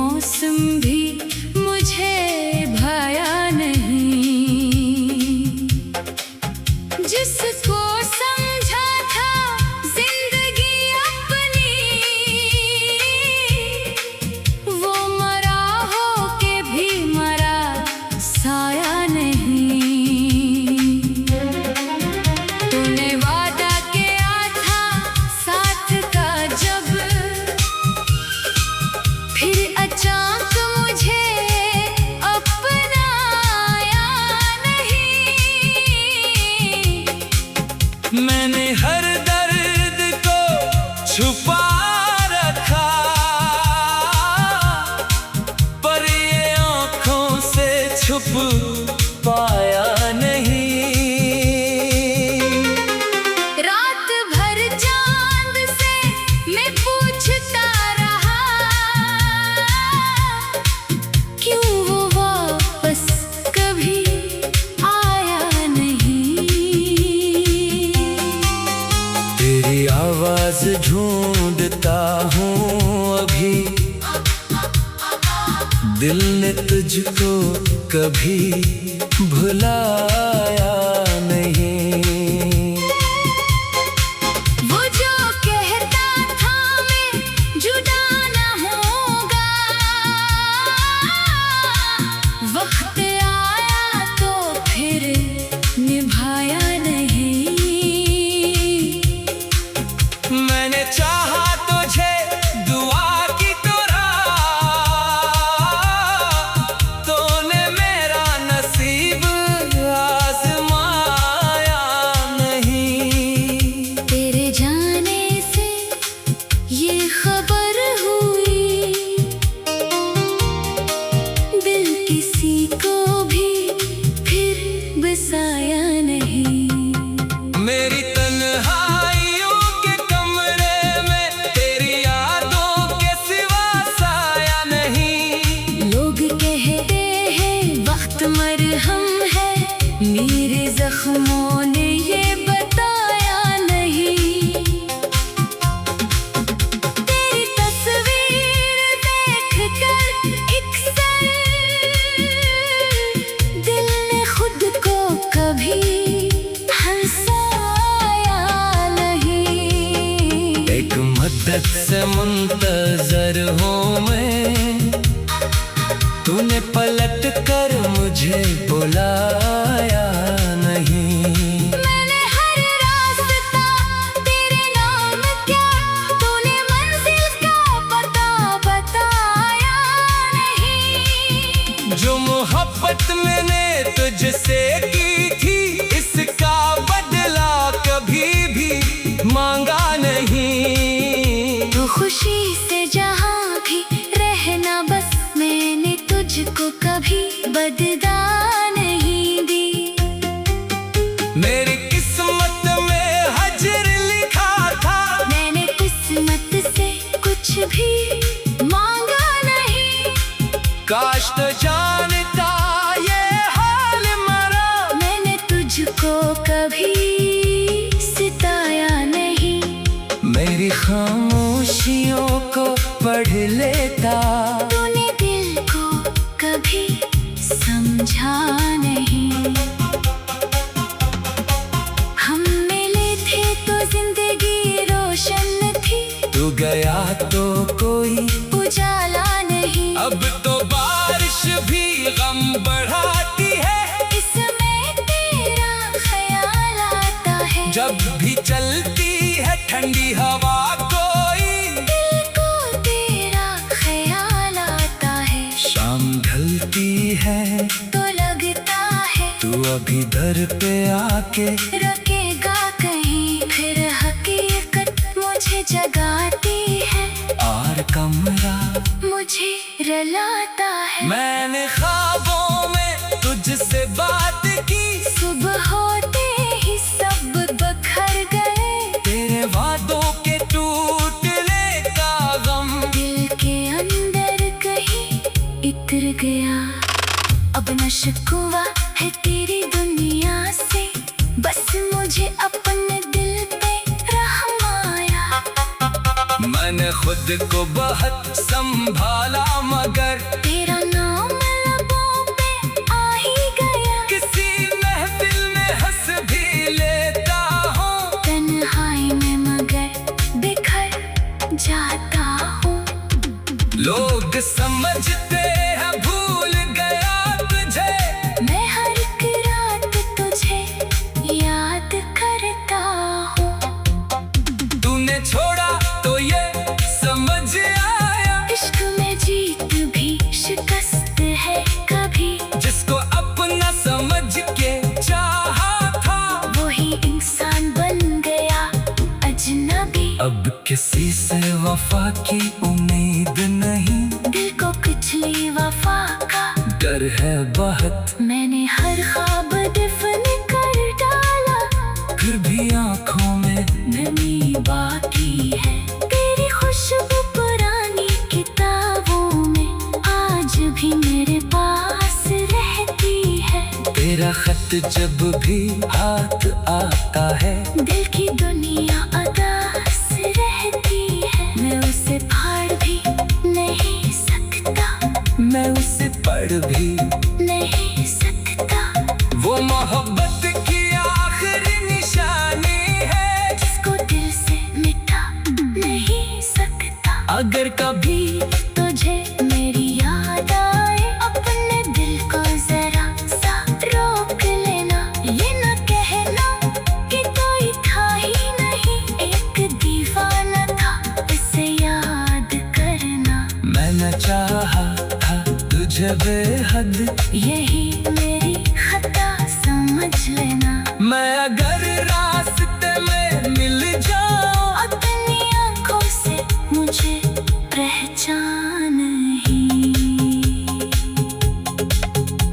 मौसम भी मुझे भाया नहीं। जिसको समझा था जिंदगी अपनी, वो मरा हो के भी मरा साया नहीं। तूने वादा किया था साथ का जब, फिर अचानक मुझे अपनाया नहीं। मैंने हर दर्द को छुपा रखा, पर ये आँखों से छुप पाया नहीं। रात भर चांद से मैं पूछता रहा, क्यों वो वापस कभी आया नहीं। तेरी आवाज ढूंढता हूँ अभी, दिल ने तुझको कभी भुलाया नहीं। वो जो कहता था मैं जुदा न होगा, वक्त आया तो फिर निभाया नहीं। मैंने चाहा तुझे दुआ की तरह, तूने मेरा नसीब आजमाया नहीं। तेरे जाने से ये खबर हुई, दिल किसी को भी फिर बसाया नहीं। मेरी तन्हाइयों के कमरे में तेरी यादों के सिवा साया नहीं। लोग कहते हैं वक्त मरहम है, मेरे जख्मों ने ये बताया नहीं। तेरी तस्वीर देखकर अक्सर दिल ने खुद को कभी हंसाया नहीं। एक मदद से मुंतजर हूँ मैं, तूने पलट कर मुझे बुलाया नहीं। मैंने हर रास्ता तेरे नाम क्या, तूने मंजिल का पता बताया नहीं। जो मोहब्बत मैंने तुझसे की थी, इसका बदला कभी भी मांगा नहीं। तो खुशी से जहाँ भी रहना बस, मैंने तुझको कभी बददा नहीं दी। मेरी किस्मत में हजर लिखा था, मैंने किस्मत से कुछ भी मांगा नहीं। काश तो जानता ये हाल मरा, मैंने तुझको कभी सिताया नहीं। मेरी खामोशियों को पढ़ लेता, तूने दिल को कभी समझा नहीं। हम मिले थे तो जिंदगी रोशन थी, तू गया तो कोई उजाला नहीं। अब तो बारिश भी गम बढ़ाती है, इसमें तेरा ख्याल आता है। जब भी चलती है ठंडी हवा कोई, दिल को तेरा ख्याल आता है। शाम ढलती है तो लगता है तू अभी दर पे आके रुकेगा कहीं, फिर हकीकत मुझे जगाती है। और कमरा मुझे रुलाता है। मैंने ख्वाबों में तुझसे बात की, सुबह होते ही सब बखर गए। तेरे वादों के टूटने का गम दिल के अंदर कहीं इतर गया। अब न शिकवा है तेरी दुनिया से, बस मुझे अपने दिल पे रहम आया। मैंने खुद को बहुत संभाला। मगर तेरा नाम लबों पे आ ही गया। किसी महफिल में हंस भी लेता हूँ, तन्हाई में मगर बिखर जाता हूँ। लोग समझते हैं भूल गया तुझे, मैं हर एक रात तुझे याद करता हूँ। तूने छोड़ा तो ये समझ आया, इश्क में जीत भी शिकस्त है कभी। जिसको अपना समझ के चाहा था, वही इंसान बन गया अजनबी। अब किसी से वफा की उम्मीद नहीं, दिल को कुचली वफा का डर है बहुत। मैंने हर ख्वाब दफन कर डाला, फिर भी आंखों में नमी बाकी है। तेरी खुशबू पुरानी किताबों में आज भी मेरे पास रहती है। तेरा खत जब भी हाथ आता है, दिल की दुनिया अदास रहती है। मैं उसे फाड़ भी नहीं सकता, मैं उसे पढ़ भी नहीं सकता। वो मोहब्बत की आखिरी निशानी है, जिसको दिल से मिटा नहीं सकता। अगर कभी तुझे मेरी याद आए, अपने दिल को जरा सा रोक लेना। ये न कहना कि कोई था ही नहीं, एक दीवाना था इसे याद करना। मैंने चाहा था तुझे बेहद, यही मेरी खता समझ लेना। मैं अगर रास्ते में मिल जाऊं, अपनी आंखों से मुझे पहचान ही।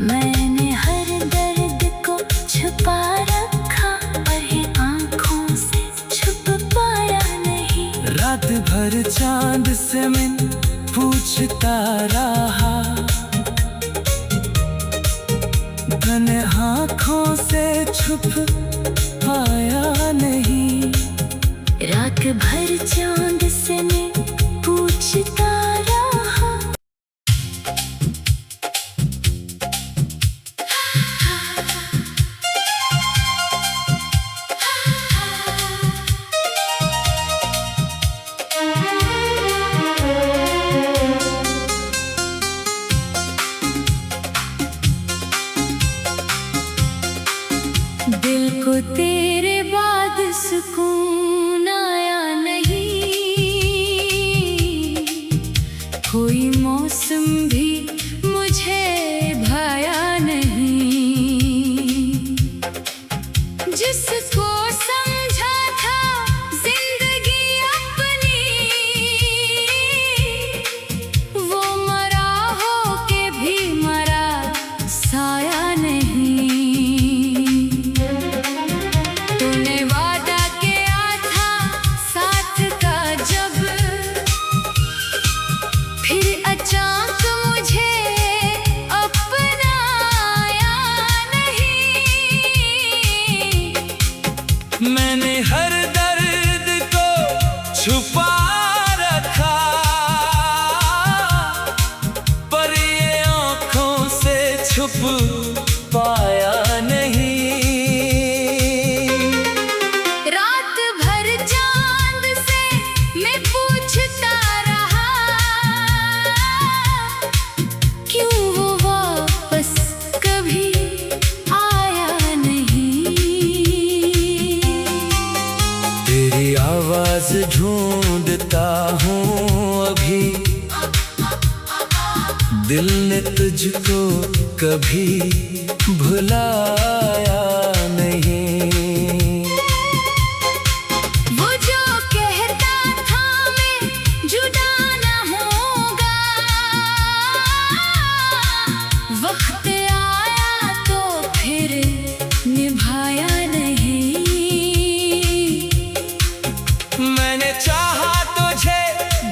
मैंने हर दर्द को छुपा रखा, पर ये आंखों से छुप पाया नहीं। रात भर चांद से मैं पूछता रहा, मैंने आँखों से छुप पाया नहीं। रात भर चांद से मैं पूछता रहा। दिल को तेरे बाद सुकून आया नहीं, कोई मौसम भी मुझे भाया नहीं। जिसको समझा था जिंदगी अपनी, वो मरा हो के भी मरा साया नहीं। तूने वादा किया था साथ का जब, फिर अचानक मुझे अपनाया नहीं। मैंने हर दर्द को छुपा रखा, पर ये आँखों से छुप पाया नहीं। रात भर चांद से मैं पूछता रहा, क्यों वो वापस कभी आया नहीं। तेरी आवाज ढूंढता हूँ अभी, दिल ने तुझको कभी भुलाया नहीं। वो जो कहता था मैं जुदा न होगा, वक्त आया तो फिर निभाया नहीं। मैंने चाहा तुझे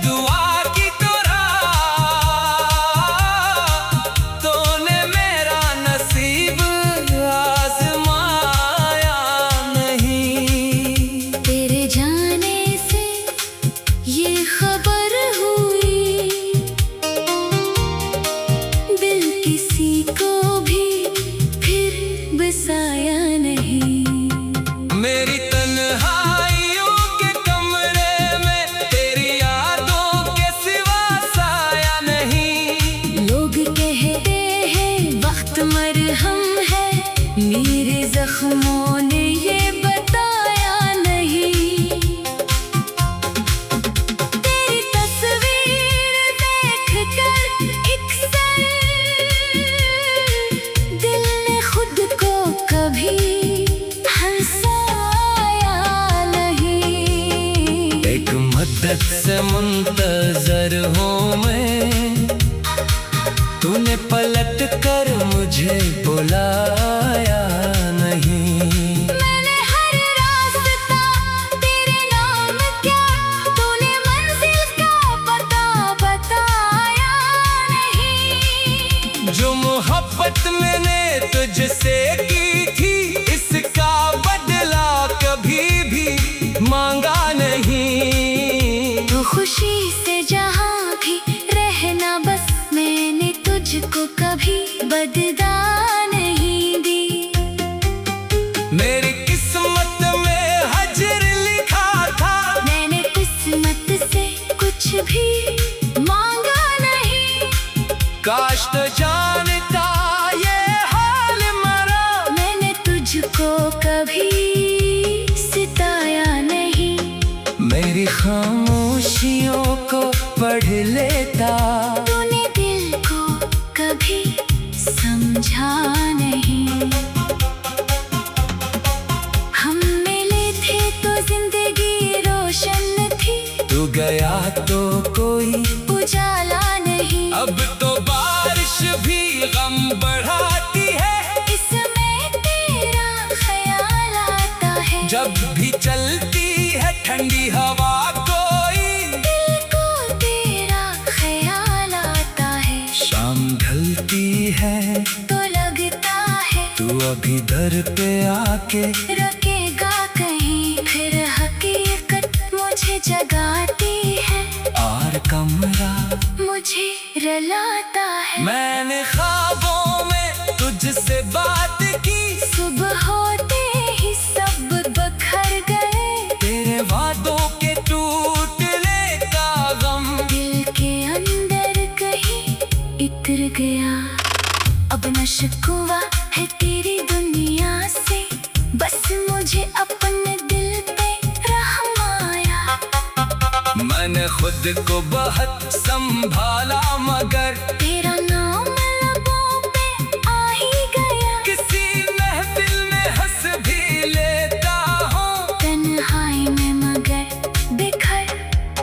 दुआ की तरह, तूने मेरा नसीब शिद्दत से मुंतजर हूँ मैं, तूने पलट कर मुझे बुलाया नहीं। मैंने हर रास्ता तेरे नाम क्या, तूने मंजिल का पता बताया नहीं। जो मोहब्बत मैंने तुझसे की थी, इसका बदला कभी भी मांगा नहीं। तू खुशी से जहाँ भी रहना बस, मैंने तुझको कभी बदला नहीं दी। मेरी किस्मत में हजर लिखा था, मैंने किस्मत से कुछ भी मांगा नहीं। काश तो जानता ये हाल मरा, मैंने तुझको कभी सिताया नहीं। मेरी खामोशियों को पढ़ लेता, तूने दिल को कभी समझा नहीं। हम मिले थे तो जिंदगी रोशन थी, तू गया तो कोई उजाला नहीं। अब तो बारिश भी गम बढ़ाती है, इसमें तेरा ख्याल आता है। जब भी चलती है ठंडी हवा कोई, दिल को तेरा ख्याल आता है। शाम ढलती है तो लगता है तू अभी दर पे आके रुकेगा कहीं, फिर हकीकत मुझे जगाती है। और कमरा मुझे रुलाता है। मैंने ख्वाबों में तुझसे बात की, सुबह होते ही सब बखर गए। तेरे वादों के टूटने का गम दिल के अंदर कहीं इतर गया। अब न शिकवा है तेरी दुनिया से, बस मुझे अपने दिल पे रहम आया। मैंने खुद को बहुत संभाला, मगर तेरा नाम लबों पे आ ही गया। किसी महफिल में हंस भी लेता हूँ, तन्हाई में मगर बिखर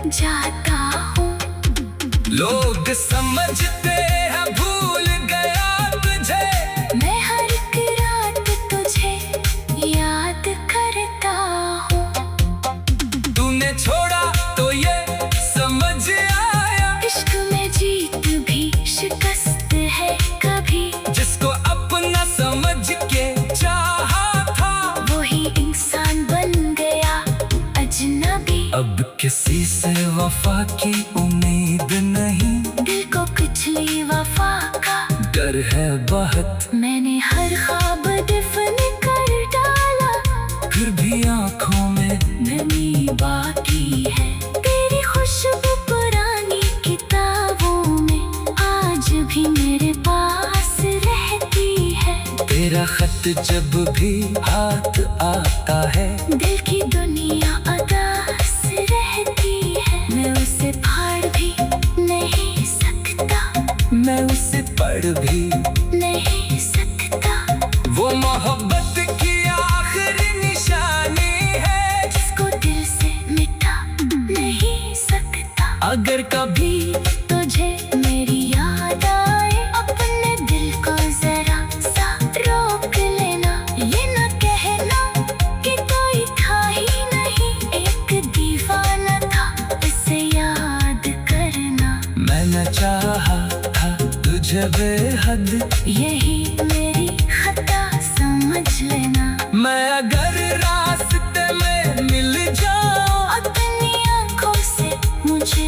जाता हूँ। लोग समझते हैं भूल गया तुझे, मैं हर एक रात तुझे याद करता हूँ। तूने छोड़ा तो ये समझ आया, इश्क में जीत भी शिकस्त है कभी। जिसको अपना समझ के चाहा था, वही इंसान बन गया अजनबी। अब किसी से वफा की उम्मीद नहीं, दिल को पिछली वफा का डर है बहुत। मैंने हर ख्वाब दफन कर डाला, फिर भी आंखों में नमी बाकी है। तेरी खुशबू पुरानी किताबों में आज भी मेरे पास रहती है। तेरा खत जब भी हाथ आता है, दिल की दुनिया अदास रहती है। मैं उसे फाड़ भी नहीं सकता, मैं उसे पढ़ भी नहीं सकता। वो मोहब्बत की आखिरी निशानी है, जिसको दिल से मिटा नहीं सकता। अगर कभी तुझे मेरी याद आए, अपने दिल को जरा सा रोक लेना। ये न कहना कि कोई था ही नहीं, एक दीवाना था इसे याद करना। मैंने चाहा था तुझे बेहद, यही मेरी खता समझ लेना। मैं अगर रास्ते में मिल जाऊं, अपनी आंखों से मुझे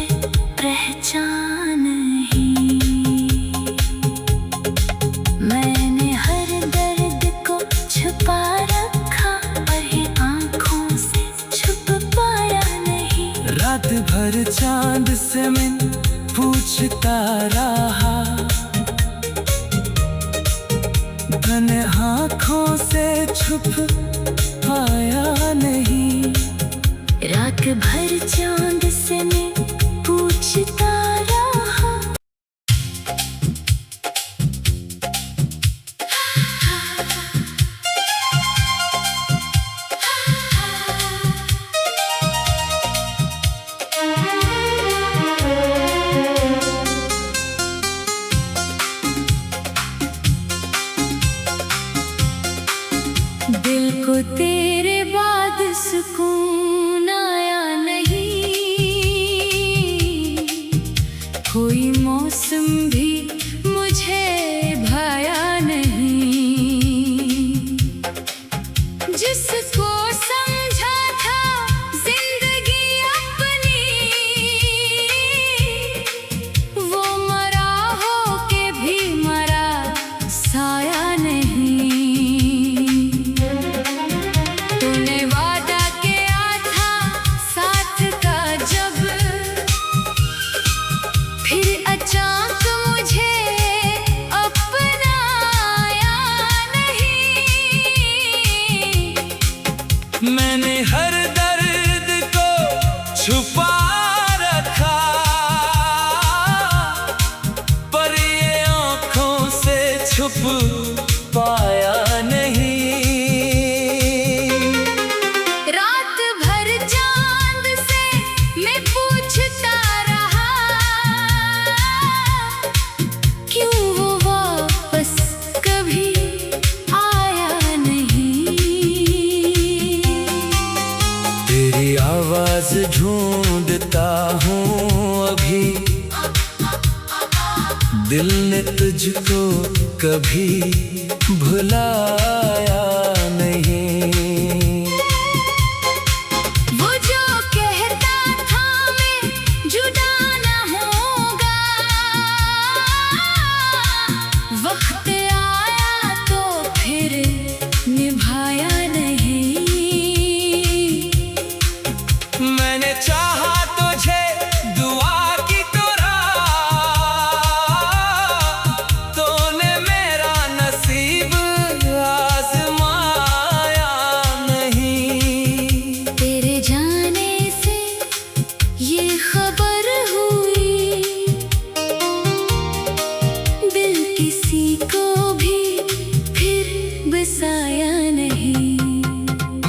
पहचान ही। मैंने हर दर्द को छुपा रखा, पर ये आंखों से छुप पाया नहीं। रात भर चांद से मैं पूछता रहा, घने आँखों से छुप पाया नहीं। रात भर चांद से मैं पूछता रहा। हो तेरे बाद सुकून आया नहीं, कोई मौसम भी मुझे भाया नहीं। जिसको समझा था जिंदगी अपनी, वो मरा हो के भी मरा साया नहीं। तूने वादा किया था साथ का जब, फिर अचानक मुझे अपनाया नहीं। मैंने हर दर्द को छुपा रखा, पर ये आँखों से छुप पाया नहीं। रात भर चांद से मैं पूछता रहा, क्यों वो वापस कभी आया नहीं। तेरी आवाज ढूंढता हूँ अभी, दिल ने तुझको कभी भुलाया नहीं। वो जो कहता था मैं जुदा न होगा, वक्त आया तो फिर निभाया नहीं। मैंने चाहा तुझे दुआ की तरह, तूने मेरा नसीब आजमाया नहीं। तेरे जाने से ये खबर हुई, दिल किसी को भी फिर बसाया नहीं।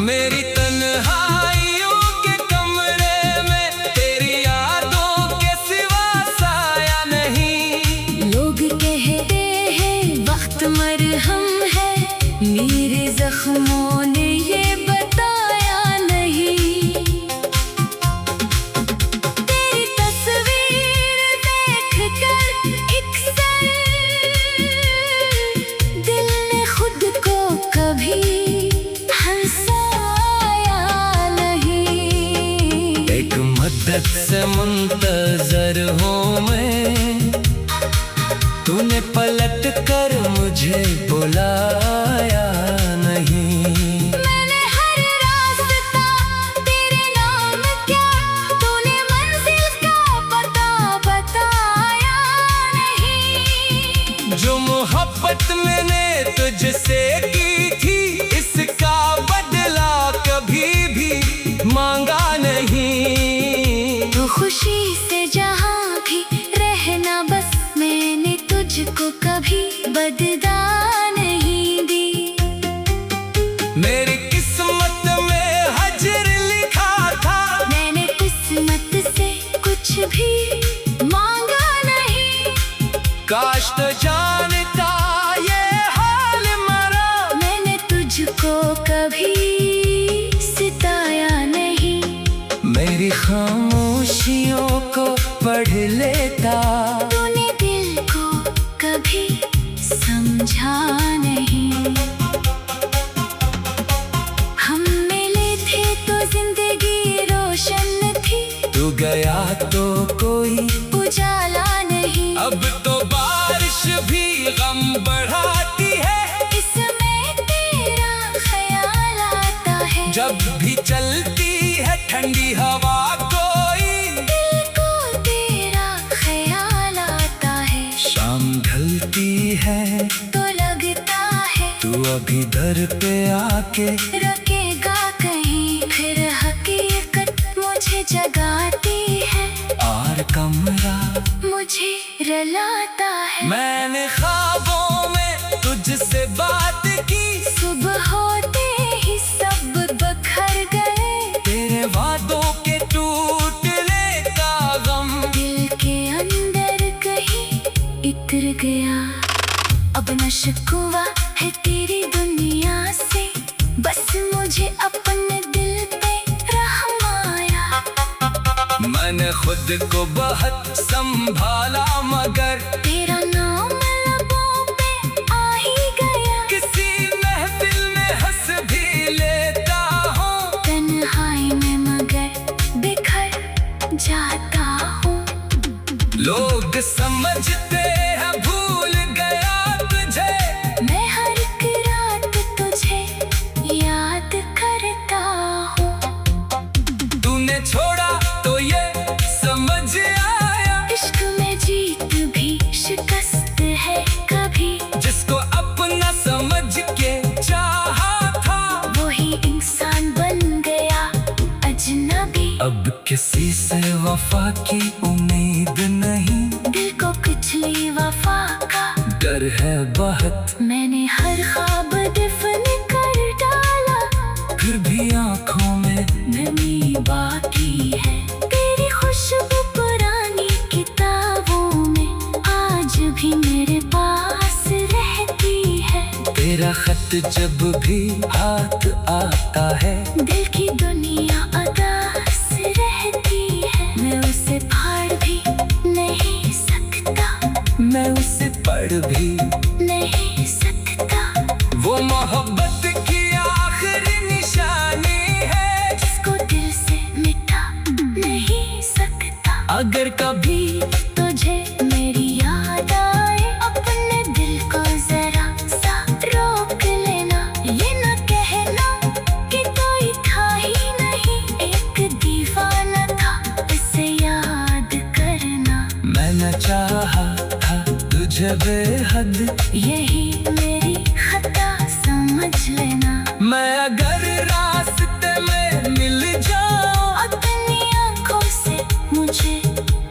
मेरी तन्हाइयों के कमरे में तेरी यादों के सिवा साया नहीं। लोग कहते हैं वक्त मरहम है, मेरे जख्मों ने ये बताया नहीं। तेरी तस्वीर देखकर एक सर, दिल ने खुद को कभी हंसाया नहीं। एक मदद से मुंतजर हूँ मैं, तूने पलट कर मुझे बुलाया नहीं। मैंने हर रास्ता तेरे नाम क्या, तूने मंजिल का पता बताया नहीं। जो मोहब्बत मैंने तुझसे की थी, इसका बदला कभी भी मांगा नहीं। तो खुशी से जहाँ भी रहना बस, मैंने तुझको कभी बददा नहीं दी। मेरी किस्मत में हजर लिखा था, मैंने किस्मत से कुछ भी मांगा नहीं। काश तो जानता ये हाल मरा, मैंने तुझको कभी सिताया नहीं। मेरी खामोशियों को पढ़ लेता, तूने दिल को कभी समझा नहीं। हम मिले थे तो जिंदगी रोशन थी, तू गया तो कोई उजाला नहीं। अब तो बारिश भी गम बढ़ाती है, इसमें तेरा ख्याल आता है। जब भी चलती है ठंडी हवा कोई, दिल को तेरा ख्याल आता है। शाम ढलती है तो लगता है तू अभी दर पे आके रुकेगा कहीं, फिर हकीकत मुझे जगाती है। और कमरा मुझे रुलाता है। मैंने ख्वाबों में तुझसे बात की, सुबह होते ही सब बखर गए, तेरे वादों के टूटने का गम दिल के अंदर कहीं इतर गया। अब न शिकवा है तेरी दुनिया से, बस मुझे अपने दिल पे रहम आया। मैंने खुद को बहुत संभाला मगर तेरा नाम लबों पे आ ही गया। किसी महफिल में हंस भी लेता हूँ, तन्हाई में मगर बिखर जाता हूँ। लोग समझते हैं भूल गया तुझे, मैं हर एक रात तुझे याद करता हूँ। तूने छोड़ा तो ये समझ आया, इश्क में जीत भी शिकस्त है कभी। जिसको अपना समझ के चाहा था वही इंसान बन गया अजनबी। अब किसी से वफा की उम्मीद नहीं, दिल को कुचली वफा का डर है बहुत। मैंने हर ख्वाब दफन कर डाला, फिर भी आंखों में नमी बाकी है। तेरी खुशबू पुरानी किताबों में आज भी मेरे पास रहती है। तेरा खत जब भी हाथ आता है, दिल की दुनिया अदास रहती है। मैं उसे फाड़ भी नहीं सकता, मैं उसे पढ़ भी नहीं सकता। वो मोहब्बत की आखिरी निशानी है, जिसको दिल से मिटा नहीं सकता। अगर कभी तुझे मेरी याद आए, अपने दिल को जरा सा रोक लेना। ये न कहना कि कोई था ही नहीं, एक दीवाना था इसे याद करना। मैंने चाहा था तुझे बेहद, यही मेरी खता समझ लेना। मैं अगर रास्ते में मिल जाऊं, अपनी आंखों से मुझे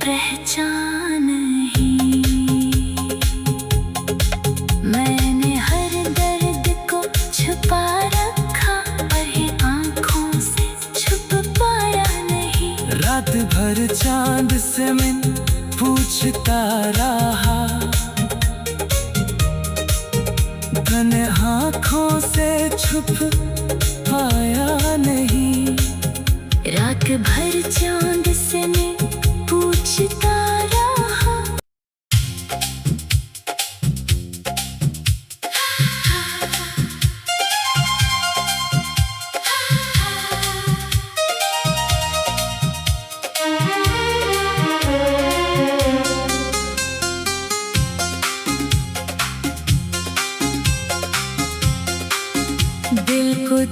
पहचान ही। मैंने हर दर्द को छुपा रखा, पर ये आंखों से छुप पाया नहीं। रात भर चांद से मैं पूछता रहा, घने आँखों से छुप पाया नहीं। रात भर चांद से मैं पूछता रहा। दिल को